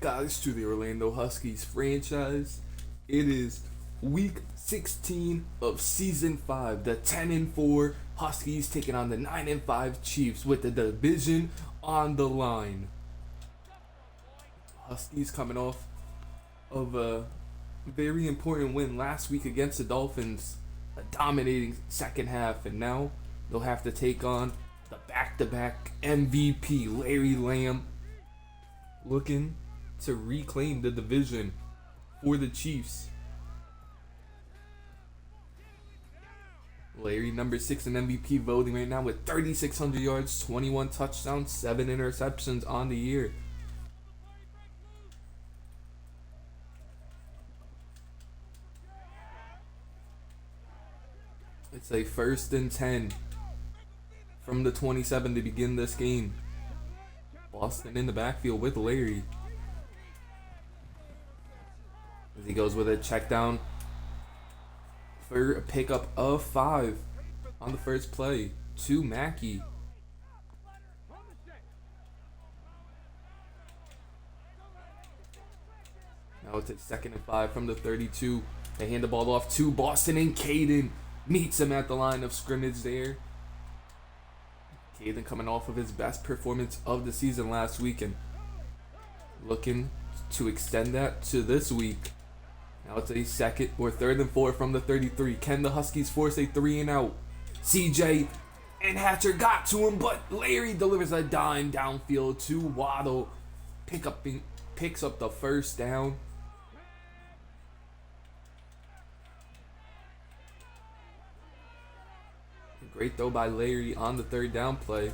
back, guys, to the Orlando Huskies franchise. It is week 16 of season 5. The 10-4 Huskies taking on the 9-5 Chiefs with the division on the line. Huskies coming off of a very important win last week against the Dolphins, a dominating second half, and now they'll have to take on the back-to-back MVP Larry Lamb, looking to reclaim the division for the Chiefs. Larry, number 6 in MVP voting right now with 3,600 yards, 21 touchdowns, 7 interceptions on the year. It's a 1st and 10 from the 27 to begin this game. Boston in the backfield with Larry. As he goes with a check down for a pickup of 5 on the first play to Mackey. Now it's a 2nd and 5 from the 32. They hand the ball off to Boston, and Caden meets him at the line of scrimmage there. Caden coming off of his best performance of the season last week and looking to extend that to this week. Now it's a 2nd or 3rd and 4 from the 33. Can the Huskies force a 3 and out? CJ and Hatcher got to him, but Larry delivers a dime downfield to Waddle. Picks up the first down. Great throw by Larry on the 3rd down play.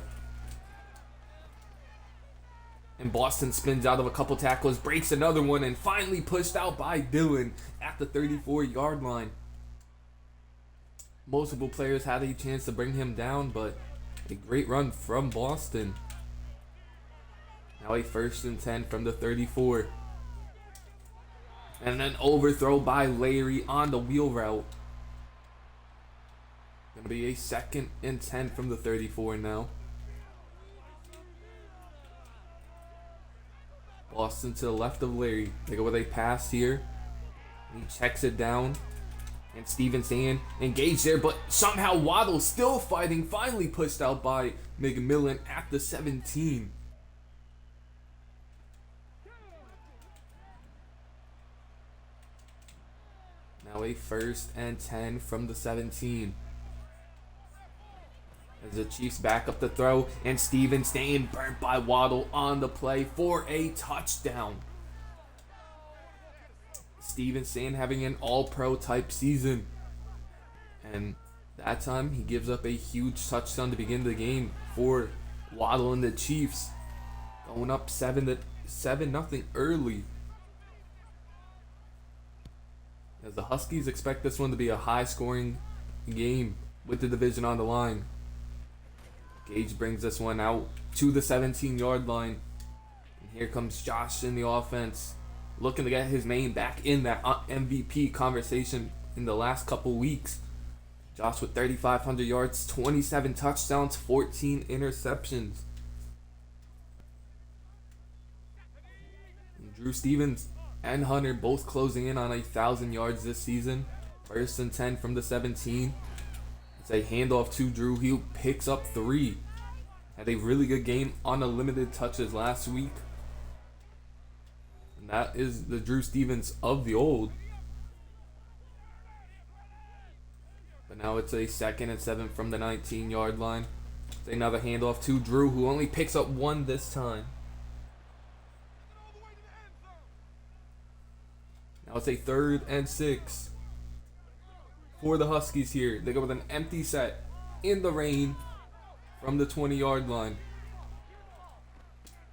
And Boston spins out of a couple tackles, breaks another one, and finally pushed out by Dylan at the 34-yard line. Multiple players had a chance to bring him down, but a great run from Boston. Now a 1st and 10 from the 34. And an overthrow by Larry on the wheel route. Gonna be a 2nd and 10 from the 34 now. Boston to the left of Larry. They go with a pass here. He checks it down. And Steven Sand engaged there, but somehow Waddle still fighting. Finally pushed out by McMillan at the 17. Now a 1st and 10 from the 17. As the Chiefs back up the throw, and Steven staying burnt by Waddle on the play for a touchdown. Steven Sand having an all-pro type season. And that time he gives up a huge touchdown to begin the game for Waddle and the Chiefs. Going up 7-0 early. As the Huskies expect this one to be a high-scoring game with the division on the line. Gage brings this one out to the 17-yard line. And here comes Josh in the offense, looking to get his name back in that MVP conversation in the last couple weeks. Josh with 3,500 yards, 27 touchdowns, 14 interceptions. And Drew Stevens and Hunter both closing in on 1,000 yards this season. 1st and 10 from the 17. It's a handoff to Drew. He picks up 3. Had a really good game on the limited touches last week. And that is the Drew Stevens of the old. But now it's a 2nd and 7 from the 19-yard line. It's another handoff to Drew, who only picks up 1 this time. Now it's a 3rd and 6. For the Huskies here. They go with an empty set in the rain from the 20-yard line.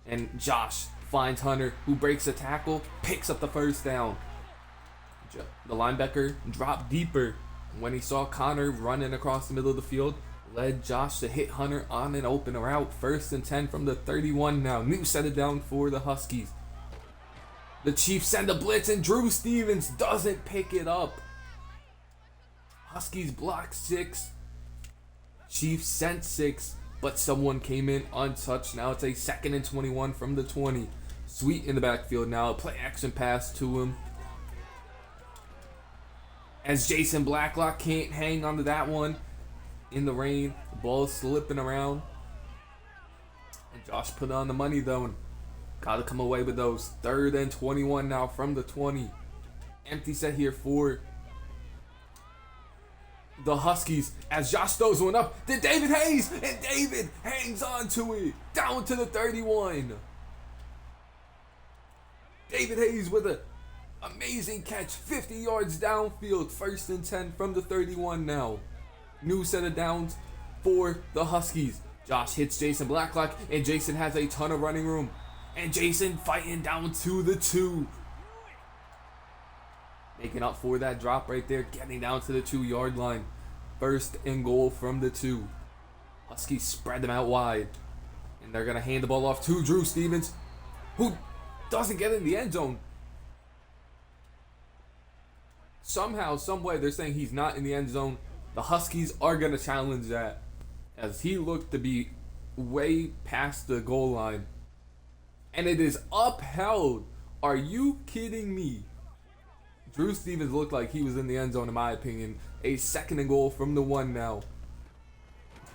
And Josh finds Hunter, who breaks a tackle, picks up the first down. The linebacker dropped deeper when he saw Connor running across the middle of the field. Led Josh to hit Hunter on an open route. 1st and 10 from the 31 now. New set it down for the Huskies. The Chiefs send a blitz, and Drew Stevens doesn't pick it up. Huskies block 6. Chiefs sent 6, but someone came in untouched. Now it's a 2nd and 21 from the 20. Sweet in the backfield now. Play action pass to him. As Jason Blacklock can't hang onto that one in the rain. The ball is slipping around. And Josh put on the money though. And got to come away with those. 3rd and 21 now from the 20. Empty set here for the Huskies as Josh throws one up to David Hayes. And David hangs on to it. Down to the 31. David Hayes with an amazing catch. 50 yards downfield. 1st and 10 from the 31 now. New set of downs for the Huskies. Josh hits Jason Blacklock, and Jason has a ton of running room. And Jason fighting down to the 2. Making up for that drop right there, getting down to the 2-yard line. 1st and goal from the 2. Huskies spread them out wide. And they're going to hand the ball off to Drew Stevens, who doesn't get in the end zone. Somehow, some way, they're saying he's not in the end zone. The Huskies are going to challenge that, as he looked to be way past the goal line. And it is upheld. Are you kidding me? Drew Stevens looked like he was in the end zone, in my opinion. A 2nd and goal from the 1 now.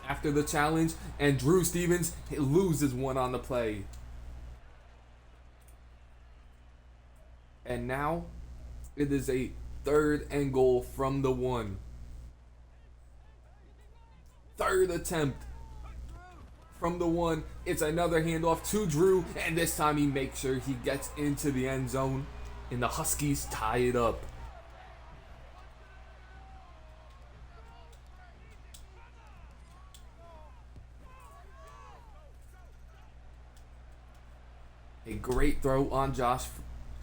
After the challenge, and Drew Stevens loses one on the play. And now, it is a 3rd and goal from the 1. 3rd attempt from the 1. It's another handoff to Drew, and this time he makes sure he gets into the end zone, and the Huskies tie it up. A great throw on Josh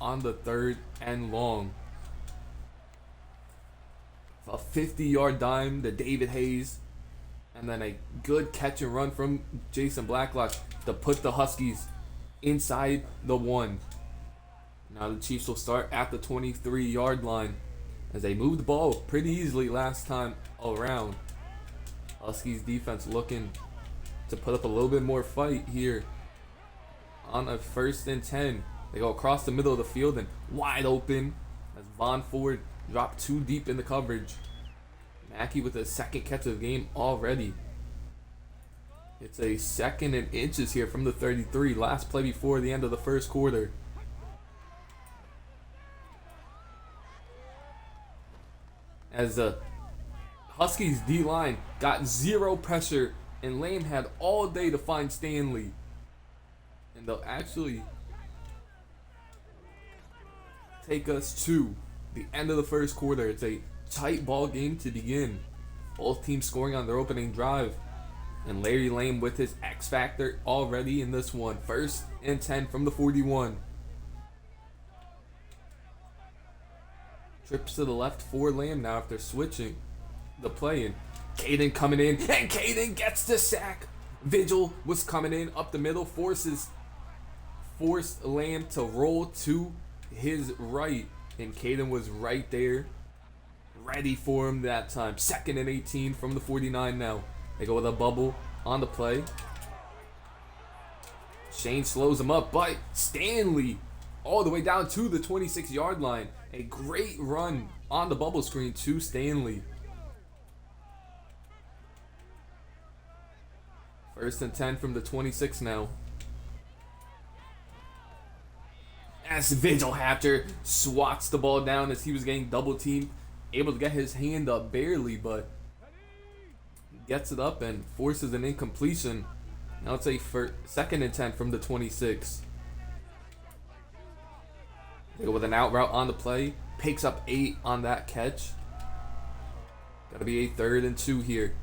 on the 3rd and long. A 50-yard dime to David Hayes. And then a good catch and run from Jason Blacklock to put the Huskies inside the 1. Now the Chiefs will start at the 23-yard line, as they moved the ball pretty easily last time around. Huskies defense looking to put up a little bit more fight here on a 1st and 10. They go across the middle of the field and wide open as Von Ford dropped too deep in the coverage. Mackey with his 2nd catch of the game already. It's a 2nd and inches here from the 33. Last play before the end of the 1st quarter. As the Huskies D-line got 0 pressure, and Lamb had all day to find Stanley. And they'll actually take us to the end of the 1st quarter. It's a tight ball game to begin. Both teams scoring on their opening drive. And Larry Lamb with his X factor already in this one. 1st and 10 from the 41. Trips to the left for Lamb now after switching the play. And Caden coming in. And Caden gets the sack. Vigil was coming in up the middle. Forced Lamb to roll to his right. And Caden was right there, ready for him that time. 2nd and 18 from the 49 now. They go with a bubble on the play. Shane slows him up, but Stanley all the way down to the 26-yard line. A great run on the bubble screen to Stanley. 1st and 10 from the 26 now. As Vigil Hapter swats the ball down as he was getting double teamed. Able to get his hand up barely, but gets it up and forces an incompletion. Now it's a 2nd and 10 from the 26. They go with an out route on the play. Picks up 8 on that catch. Gotta be a 3rd and 2 here.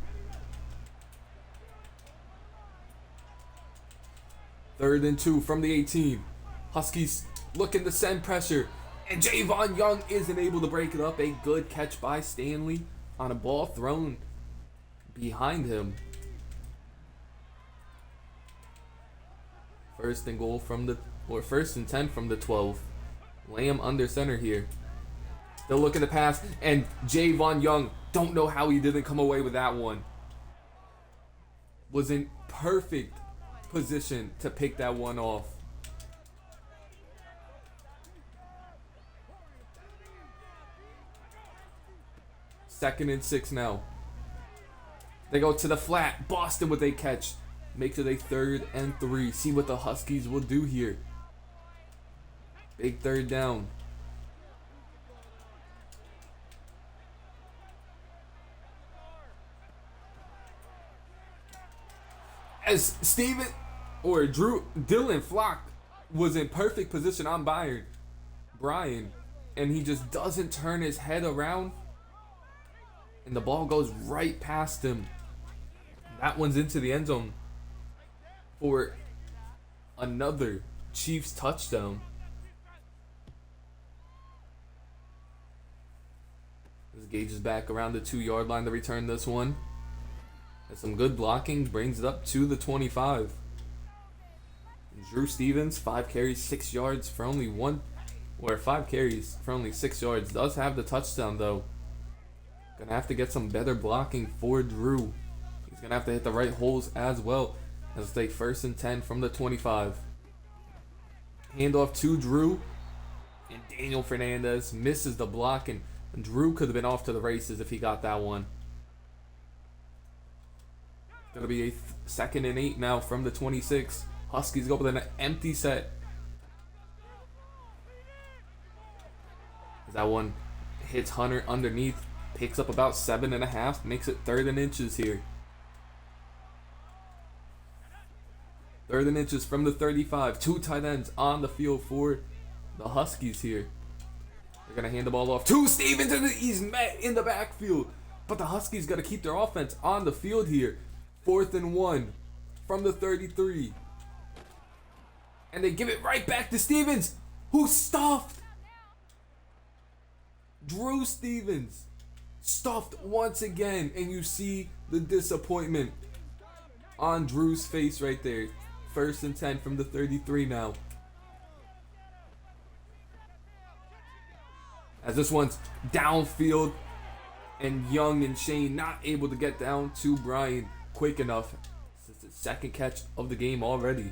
3rd and 2 from the 18. Huskies looking to send pressure. And Javon Young isn't able to break it up. A good catch by Stanley on a ball thrown behind him. 1st and goal from the, or 1st and 10 from the 12. Lamb under center here. Still looking to pass, and Javon Young, don't know how he didn't come away with that one. Was in perfect position to pick that one off. 2nd and 6 now. They go to the flat. Boston with a catch. Makes it a 3rd and 3. See what the Huskies will do here. Big 3rd down. As Dylan Flock was in perfect position on Brian, and he just doesn't turn his head around, and the ball goes right past him. That one's into the end zone for another Chiefs touchdown. As Gage is back around the 2-yard line to return this one. And some good blocking brings it up to the 25. And Drew Stevens, 5 carries, 6 yards for only 5 carries for only 6 yards. Does have the touchdown though. Gonna have to get some better blocking for Drew. He's gonna have to hit the right holes as well. As they 1st and 10 from the 25. Handoff to Drew. And Daniel Fernandez misses the block, and Drew could have been off to the races if he got that one. Gonna be a 2nd and 8 now from the 26. Huskies go with an empty set. As that one hits Hunter underneath, picks up about 7.5, makes it 3rd and inches here. 3rd and inches from the 35. 2 tight ends on the field for the Huskies here. They're gonna hand the ball off to Stevens, and he's met in the backfield. But the Huskies gotta keep their offense on the field here. 4th and 1 from the 33. And they give it right back to Stevens, who stuffed. Drew Stevens stuffed once again, and you see the disappointment on Drew's face right there. 1st and 10 from the 33 now. As this one's downfield, and Young and Shane not able to get down to Brian quick enough. It's his 2nd catch of the game already.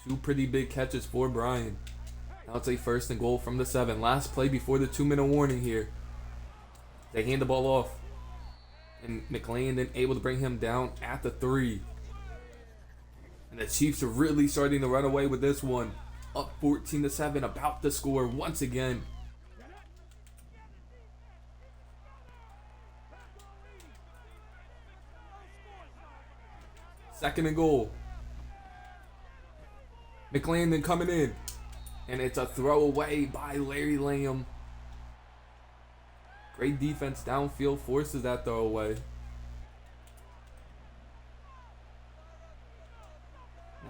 2 pretty big catches for Brian. Now it's a 1st and goal from the 7. Last play before the 2-minute warning here. They hand the ball off, and McLandon able to bring him down at the 3. And the Chiefs are really starting to run away with this one. Up 14-7, about to score once again. Second and goal. McLandon coming in. And it's a throwaway by Larry Lamb. Great defense downfield, forces that throwaway.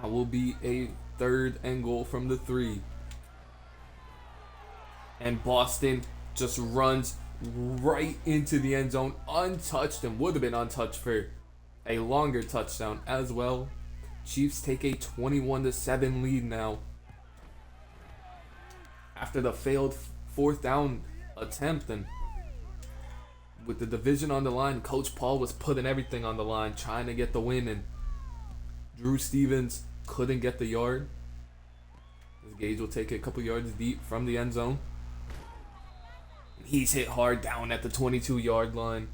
Now will be a 3rd and goal from the 3. And Boston just runs right into the end zone, untouched, and would have been untouched for a longer touchdown as well. Chiefs take a 21-7 lead now. After the failed 4th down attempt, and with the division on the line, Coach Paul was putting everything on the line, trying to get the win, and Drew Stevens couldn't get the yard. As Gage will take it a couple yards deep from the end zone. He's hit hard down at the 22-yard line.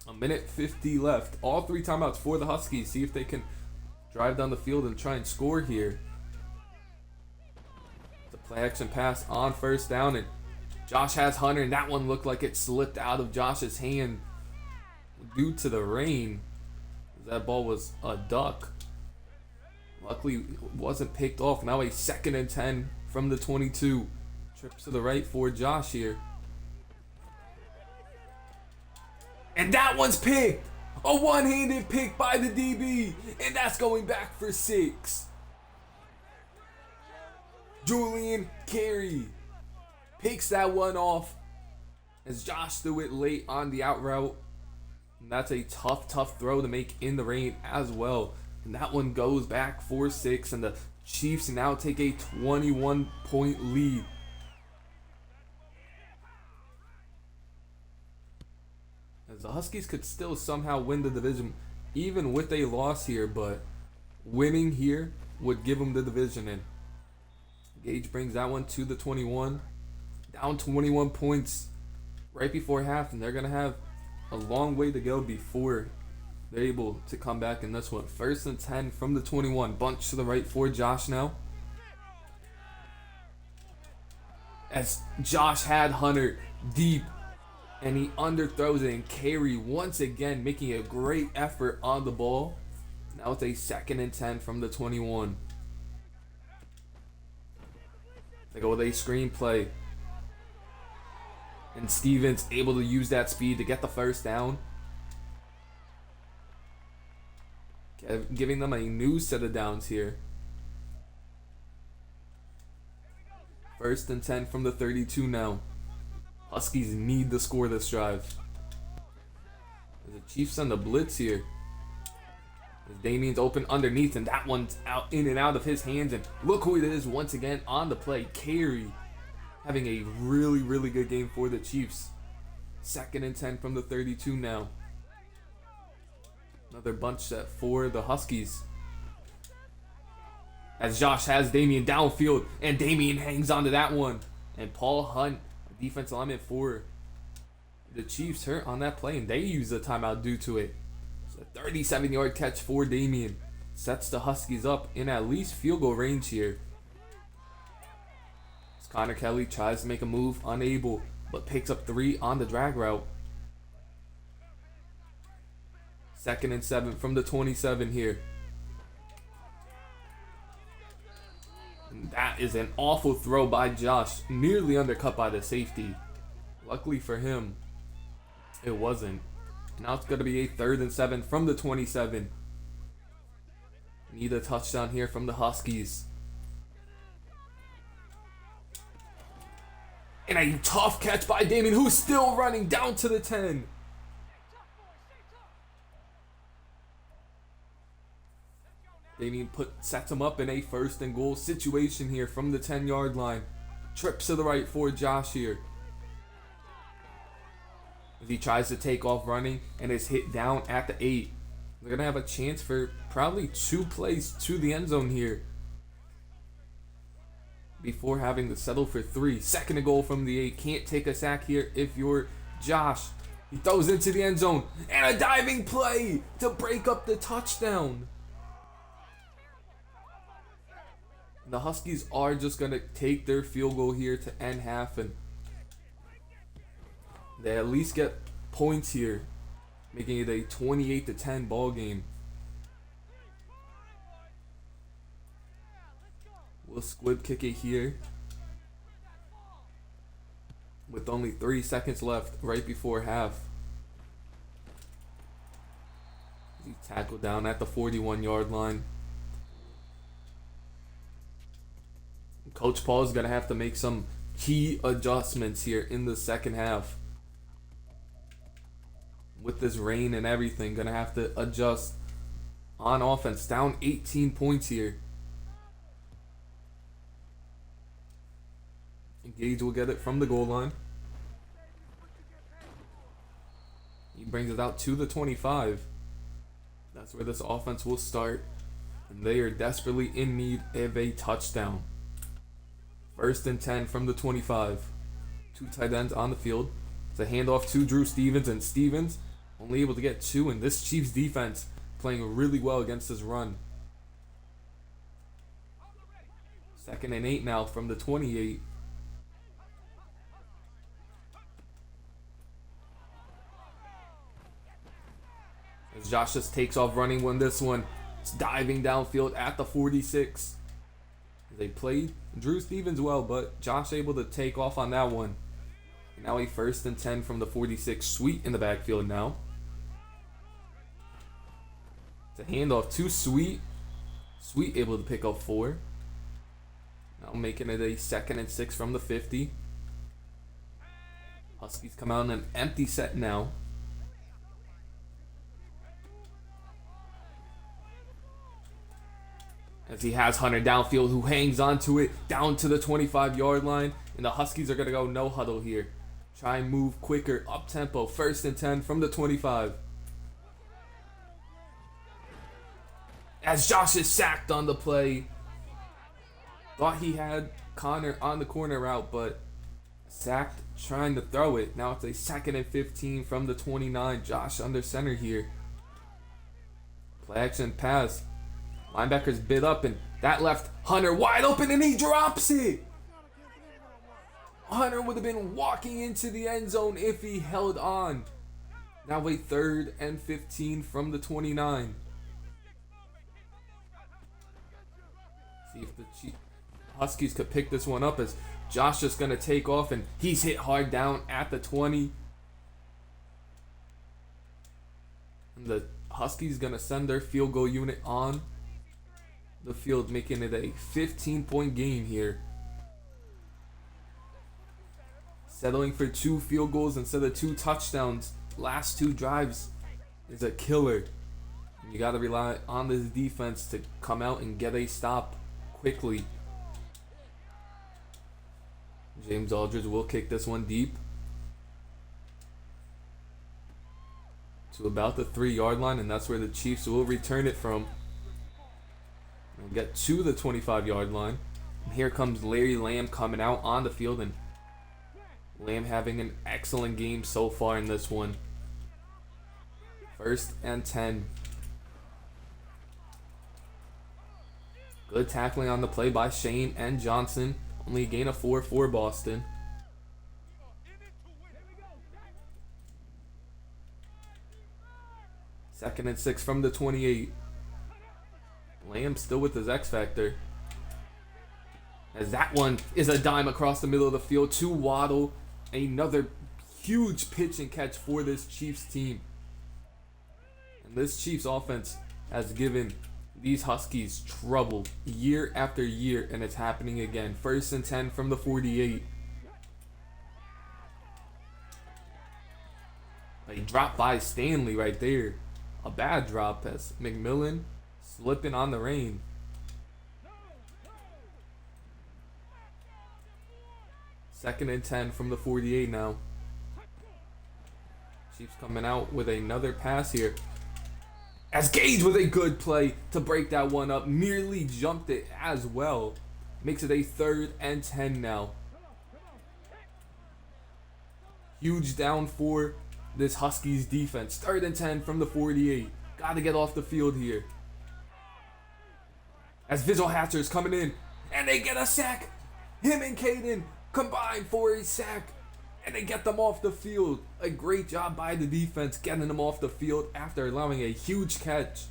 1:50 left. All 3 timeouts for the Huskies. See if they can drive down the field and try and score here. The play action pass on 1st down, and Josh has Hunter, and that one looked like it slipped out of Josh's hand due to the rain. That ball was a duck. Luckily, it wasn't picked off. Now a 2nd and 10 from the 22. Trips to the right for Josh here. And that one's picked. A one-handed pick by the DB. And that's going back for 6. Julian Carey picks that one off as Josh threw it late on the out route. And that's a tough throw to make in the rain as well. And that one goes back for 6. And the Chiefs now take a 21-point lead. As the Huskies could still somehow win the division, even with a loss here. But winning here would give them the division. And Gage brings that one to the 21. Down 21 points right before half, and they're going to have a long way to go before they're able to come back in this one. 1st and 10 from the 21. Bunch to the right for Josh now. As Josh had Hunter deep, and he underthrows it, and Carey once again making a great effort on the ball. Now it's a 2nd and 10 from the 21. They go with a screenplay. And Stevens able to use that speed to get the 1st down. Giving them a new set of downs here. 1st and 10 from the 32 now. Huskies need to score this drive. The Chiefs on the blitz here. As Damien's open underneath, and that one's out in and out of his hands. And look who it is once again on the play. Carey having a really, really good game for the Chiefs. 2nd and 10 from the 32 now. Another bunch set for the Huskies. As Josh has Damien downfield, and Damien hangs onto that one. And Paul Hunt, defense lineman for the Chiefs, hurt on that play, and they use a timeout due to it. So a 37-yard catch for Damien sets the Huskies up in at least field goal range here. As Connor Kelly tries to make a move, unable, but picks up 3 on the drag route. 2nd and 7 from the 27 here. And that is an awful throw by Josh, nearly undercut by the safety. Luckily for him, it wasn't. Now it's going to be a 3rd and 7 from the 27. Need a touchdown here from the Huskies. And a tough catch by Damien, who's still running down to the 10. Damien sets him up in a 1st and goal situation here from the 10-yard line. Trips to the right for Josh here. As he tries to take off running and is hit down at the 8. They're going to have a chance for probably 2 plays to the end zone here before having to settle for 3. 2nd and goal from the 8. Can't take a sack here if you're Josh. He throws into the end zone, and a diving play to break up the touchdown. The Huskies are just going to take their field goal here to end half, and they at least get points here, making it a 28-10 ball game. We'll squib kick it here with only 3 seconds left right before half. He tackled down at the 41-yard line. Coach Paul is going to have to make some key adjustments here in the 2nd half. With this rain and everything, going to have to adjust on offense. Down 18 points here. Gage will get it from the goal line. He brings it out to the 25. That's where this offense will start. And they are desperately in need of a touchdown. 1st and 10 from the 25. 2 tight ends on the field. It's a handoff to Drew Stevens, and Stevens only able to get 2, and this Chiefs defense playing really well against his run. 2nd and 8 now from the 28. As Josh just takes off running when this one. It's diving downfield at the 46. They played Drew Stevens well, but Josh able to take off on that one. Now a 1st and 10 from the 46. Sweet in the backfield now. It's a handoff to Sweet. Sweet able to pick up 4. Now making it a 2nd and 6 from the 50. Huskies come out in an empty set now. As he has Hunter downfield, who hangs onto it down to the 25-yard line. And the Huskies are going to go no huddle here. Try and move quicker, up tempo. 1st and 10 from the 25. As Josh is sacked on the play. Thought he had Connor on the corner route, but Sacked trying to throw it. Now it's a 2nd and 15 from the 29. Josh under center here. Play action pass. Linebackers bid up, and that left Hunter wide open, and he drops it. Hunter would have been walking into the end zone if he held on. Now a 3rd and 15 from the 29. See if the Huskies could pick this one up, as Josh is going to take off, and he's hit hard down at the 20. And the Huskies going to send their field goal unit on the field, making it a 15-point game here. Settling for 2 field goals instead of 2 touchdowns. Last 2 drives is a killer. And you got to rely on this defense to come out and get a stop quickly. James Aldridge will kick this one deep to about the 3-yard line, and that's where the Chiefs will return it from. We'll get to the 25-yard line. And here comes Larry Lamb coming out on the field, and Lamb having an excellent game so far in this one. 1st and 10. Good tackling on the play by Shane and Johnson. Only a gain of 4 for Boston. Second and 6 from the 28. Lamb still with his X Factor. As that one is a dime across the middle of the field to Waddle. Another huge pitch and catch for this Chiefs team. And this Chiefs offense has given these Huskies trouble year after year, and it's happening again. 1st and 10 from the 48. A drop by Stanley right there. A bad drop as McMillan slipping on the rein. Second and 10 from the 48 now. Chiefs coming out with another pass here. As Gage with a good play to break that one up. Nearly jumped it as well. Makes it a 3rd and 10 now. Huge down for this Huskies defense. 3rd and 10 from the 48. Got to get off the field here. As Visual Hatcher is coming in. And they get a sack. Him and Caden combine for a sack, and they get them off the field. A great job by the defense getting them off the field after allowing a huge catch.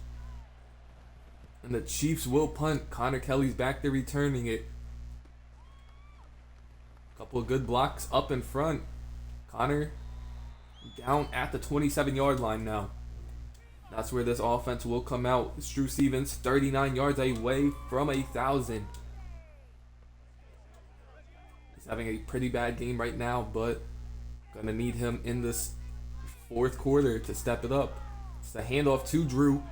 And the Chiefs will punt. Connor Kelly's back there returning it. Couple of good blocks up in front. Connor down at the 27-yard line now. That's where this offense will come out. Drew Stevens 39 yards away from 1,000. Having a pretty bad game right now, but gonna need him in this 4th quarter to step it up. It's a handoff to Drew,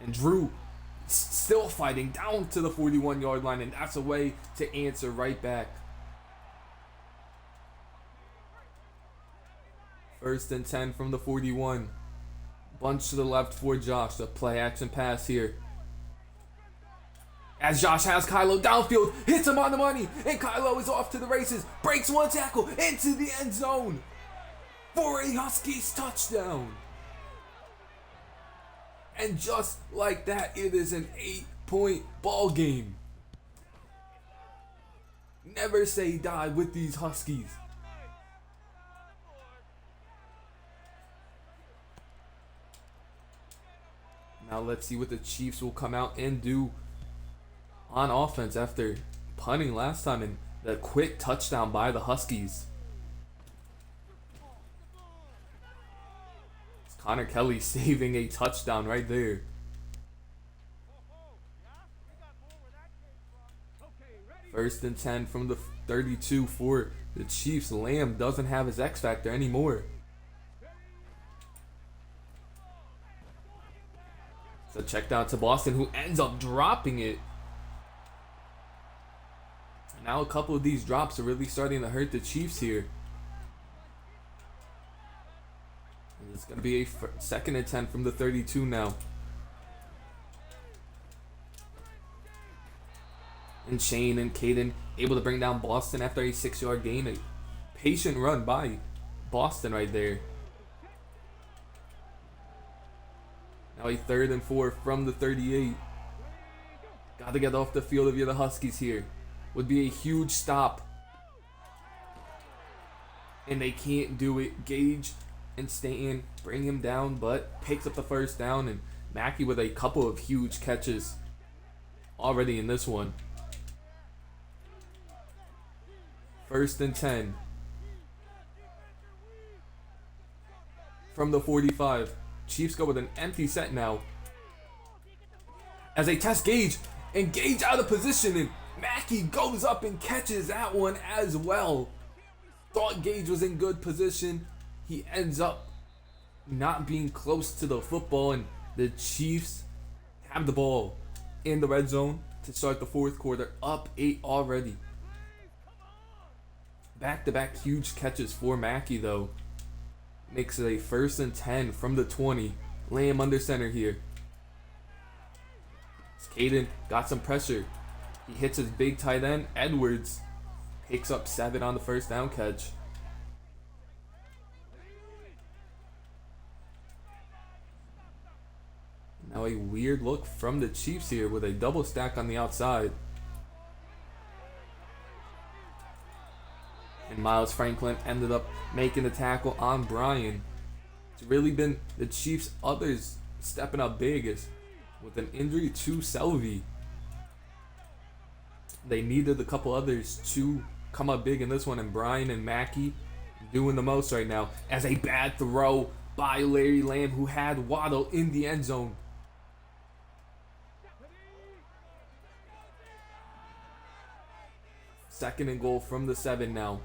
and Drew still fighting down to the 41-yard line, and that's a way to answer right back. 1st and 10 from the 41. Bunch to the left for Josh. The play action pass here. As Josh has Kylo downfield, hits him on the money, and Kylo is off to the races, breaks one tackle into the end zone for a Huskies touchdown. And just like that, it is an 8-point ball game. Never say die with these Huskies. Now let's see what the Chiefs will come out and do on offense after punting last time, and the quick touchdown by the Huskies. It's Connor Kelly saving a touchdown right there. 1st and 10 from the 32 for the Chiefs. Lamb doesn't have his X Factor anymore. So check down to Boston, who ends up dropping it. Now a couple of these drops are really starting to hurt the Chiefs here. And it's going to be a 2nd and 10 from the 32 now. And Shane and Caden able to bring down Boston after a 6-yard gain. A patient run by Boston right there. Now a 3rd and 4 from the 38. Got to get off the field if you're the Huskies here. Would be a huge stop. And they can't do it. Gage and Stanton bring him down, but picks up the first down. And Mackey with a couple of huge catches already in this one. 1st and 10. From the 45. Chiefs go with an empty set now. As they test Gage. And Gage out of position. And Mackey goes up and catches that one as well. Thought Gage was in good position. He ends up not being close to the football. And the Chiefs have the ball in the red zone to start the 4th quarter. Up 8 already. Back-to-back huge catches for Mackey though. Makes it a 1st and 10 from the 20. Lamb under center here. Caden got some pressure. He hits his big tight end. Edwards picks up 7 on the first down catch. Now a weird look from the Chiefs here with a double stack on the outside. And Miles Franklin ended up making the tackle on Brian. It's really been the Chiefs' others stepping up big as with an injury to Selvey. They needed a couple others to come up big in this one, and Brian and Mackey doing the most right now. As a bad throw by Larry Lamb, who had Waddle in the end zone. Second and goal from the 7 now.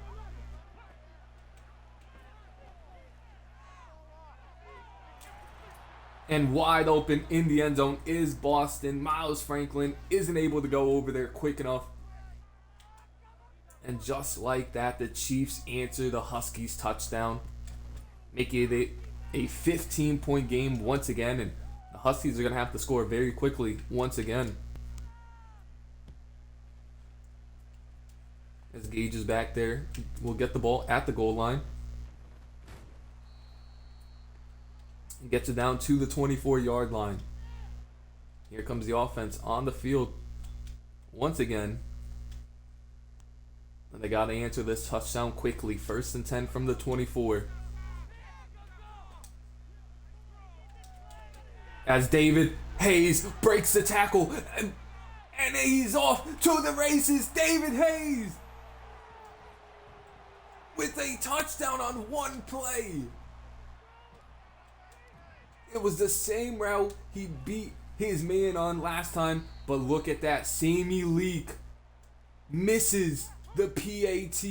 And wide open in the end zone is Boston. Miles Franklin isn't able to go over there quick enough. And just like that, the Chiefs answer the Huskies touchdown, making it a 15-point game once again. And the Huskies are going to have to score very quickly once again. As Gage is back there, we'll get the ball at the goal line. Gets it down to the 24-yard line. Here comes the offense on the field once again. And they got to answer this touchdown quickly. 1st and 10 from the 24. As David Hayes breaks the tackle. And he's off to the races. David Hayes with a touchdown on one play. It was the same route he beat his man on last time, but look at that. Sammy Leak misses the PAT.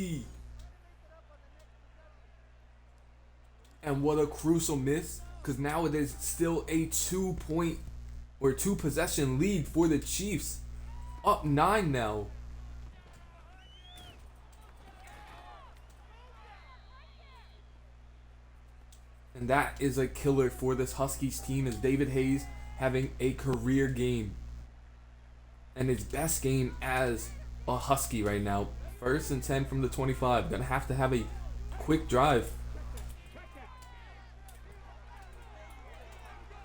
And what a crucial miss, because now it is still a 2-point or 2-possession lead for the Chiefs. Up 9 now. And that is a killer for this Huskies team, as David Hayes having a career game. And his best game as a Husky right now. 1st and 10 from the 25. Gonna have to have a quick drive.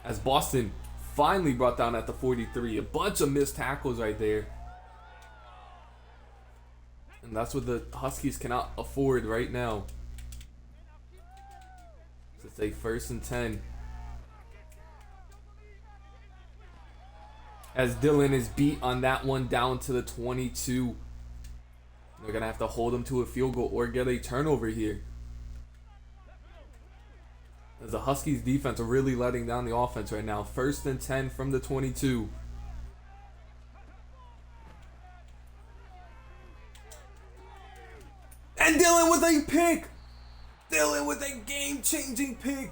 As Boston finally brought down at the 43. A bunch of missed tackles right there. And that's what the Huskies cannot afford right now. It's a 1st and 10. As Dylan is beat on that one down to the 22. They're going to have to hold him to a field goal or get a turnover here. As the Huskies defense are really letting down the offense right now. 1st and 10 from the 22. And Dylan with a pick. Dylan with a game-changing pick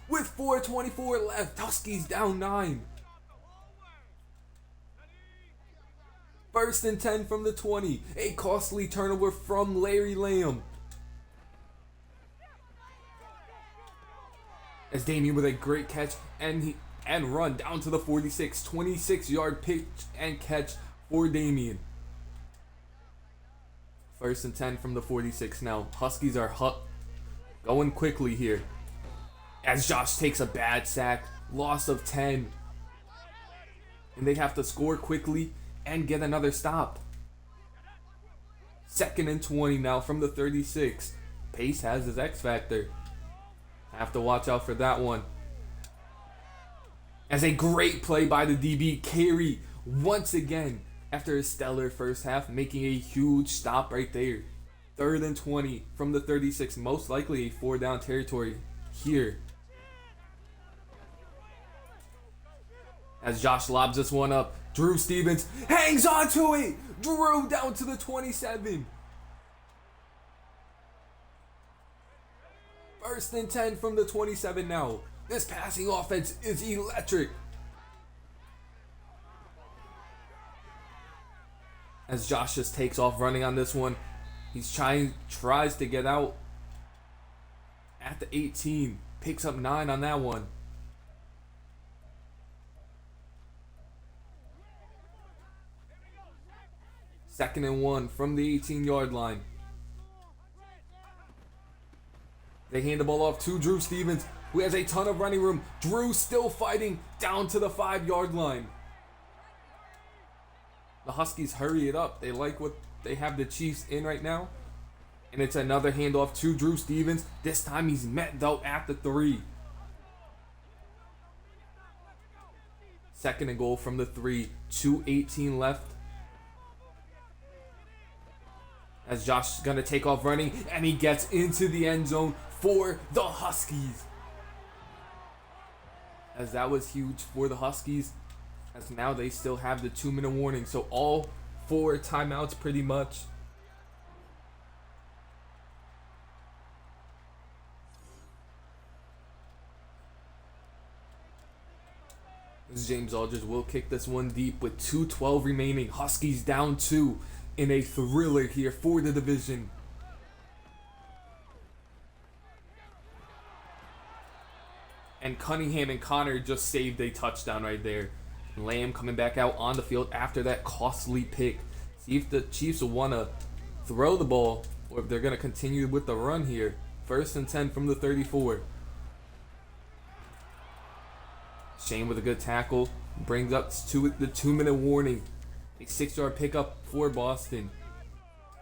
with 4:24 left. Huskies down 9. 1st and 10 from the 20. A costly turnover from Larry Lamb. As Damien with a great catch and run down to the 46. 26-yard pitch and catch for Damien. First and 10 from the 46 now. Huskies are going quickly here. As Josh takes a bad sack. Loss of 10. And they have to score quickly and get another stop. Second and 20 now from the 36. Pace has his X factor. Have to watch out for that one. As a great play by the DB, Carey once again after a stellar first half, making a huge stop right there. Third and 20 from the 36, most likely a 4-down territory here. As Josh lobs this one up, Drew Stevens hangs on to it. Drew down to the 27. First and 10 from the 27 now. This passing offense is electric. As Josh just takes off running on this one. He's tries to get out at the 18. Picks up 9 on that one. Second and 1 from the 18-yard line. They hand the ball off to Drew Stevens, who has a ton of running room. Drew still fighting down to the 5-yard line. The Huskies hurry it up. They like what they have the Chiefs in right now. And it's another handoff to Drew Stevens. This time he's met though at the 3. Second and goal from the 3. 2:18 left. As Josh is going to take off running, and he gets into the end zone for the Huskies. As that was huge for the Huskies, as now they still have the 2-minute warning. So all 4 timeouts pretty much. As James Aldridge will kick this one deep with 2:12 remaining. Huskies down 2. In a thriller here for the division. And Cunningham and Connor just saved a touchdown right there. Lamb coming back out on the field after that costly pick. See if the Chiefs will want to throw the ball or if they're going to continue with the run here. First and 10 from the 34. Shane with a good tackle. Brings up to the 2-minute warning. A 6-yard pickup for Boston.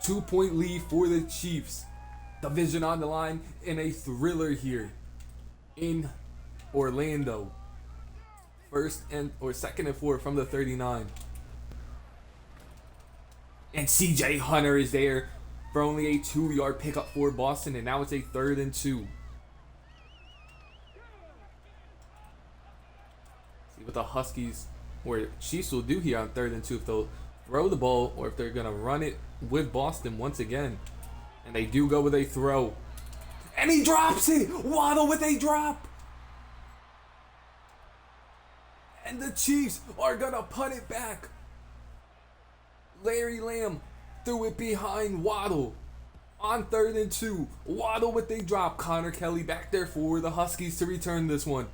2-point lead for the Chiefs. Division on the line in a thriller here in Orlando. Second and 4 from the 39. And CJ Hunter is there for only a 2-yard pickup for Boston, and now it's a 3rd and 2. See what the Huskies or Chiefs will do here on 3rd and 2, if they'll throw the ball or if they're going to run it with Boston once again. And they do go with a throw. And he drops it! Waddle with a drop! And the Chiefs are going to punt it back. Larry Lamb threw it behind Waddle on 3rd and 2. Waddle with a drop. Connor Kelly back there for the Huskies to return this one.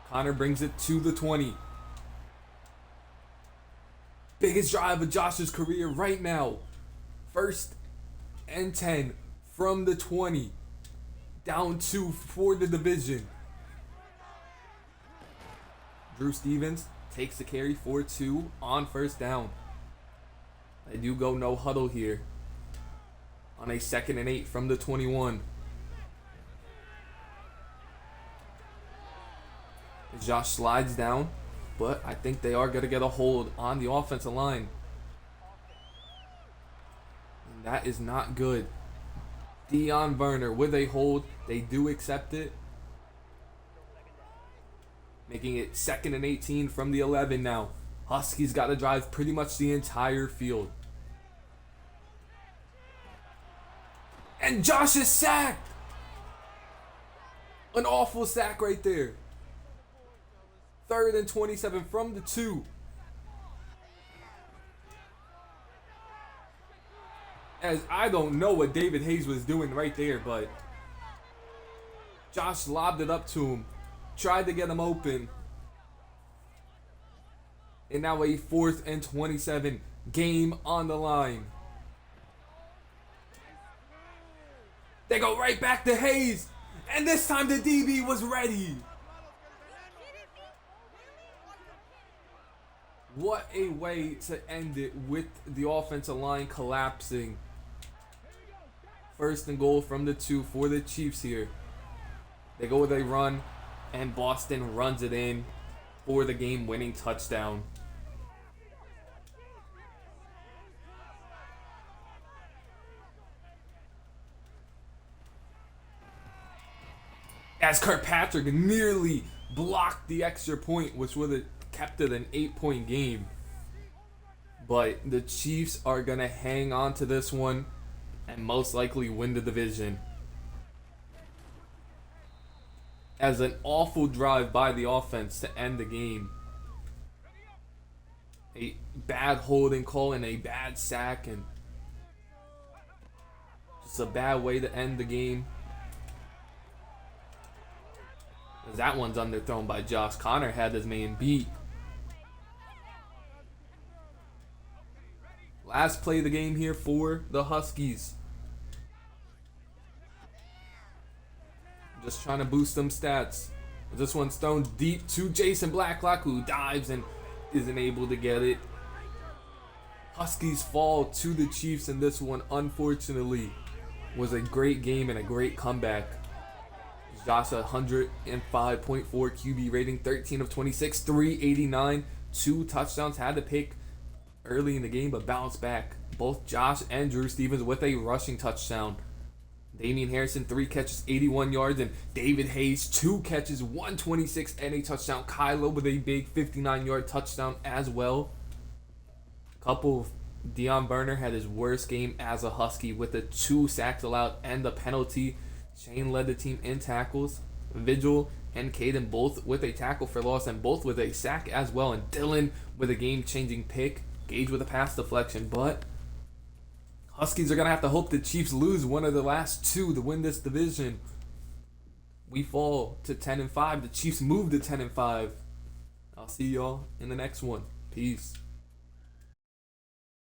Connor brings it to the 20. Biggest drive of Josh's career right now. 1st and 10 from the 20. Down 2 for the division. Drew Stevens takes the carry for 2 on 1st down. They do go no huddle here. On a 2nd and 8 from the 21. Josh slides down. But I think they are going to get a hold on the offensive line. And that is not good. Deion Werner with a hold. They do accept it. Making it 2nd and 18 from the 11 now. Huskies got to drive pretty much the entire field. And Josh is sacked. An awful sack right there. 3rd and 27 from the 2. As I don't know what David Hayes was doing right there, but Josh lobbed it up to him. Tried to get him open. And now a 4th and 27. Game on the line. They go right back to Hayes. And this time the DB was ready. What a way to end it with the offensive line collapsing. First and goal from the 2 for the Chiefs here. They go with a run, and Boston runs it in for the game-winning touchdown. As Kirkpatrick nearly blocked the extra point, which would have kept it an 8-point game. But the Chiefs are going to hang on to this one and most likely win the division. As an awful drive by the offense to end the game. A bad holding call and a bad sack, and just a bad way to end the game. As that one's underthrown by Josh. Connor had his man beat. Last play of the game here for the Huskies. Just trying to boost them stats. This one's thrown deep to Jason Blacklock, who dives and isn't able to get it. Huskies fall to the Chiefs in this one, unfortunately. Was a great game and a great comeback. Josh 105.4 QB rating, 13 of 26, 389, 2 touchdowns. Had to pick early in the game, but bounced back. Both Josh and Drew Stevens with a rushing touchdown. Damian Harrison, 3 catches, 81 yards, and David Hayes, 2 catches, 126 and a touchdown. Kylo with a big 59-yard touchdown as well. Deion Burner had his worst game as a Husky with the 2 sacks allowed and the penalty. Shane led the team in tackles. Vigil and Caden both with a tackle for loss and both with a sack as well. And Dylan with a game-changing pick. Gage with a pass deflection. But Huskies are going to have to hope the Chiefs lose one of the last 2 to win this division. We fall to 10-5. The Chiefs move to 10-5. I'll see y'all in the next one. Peace.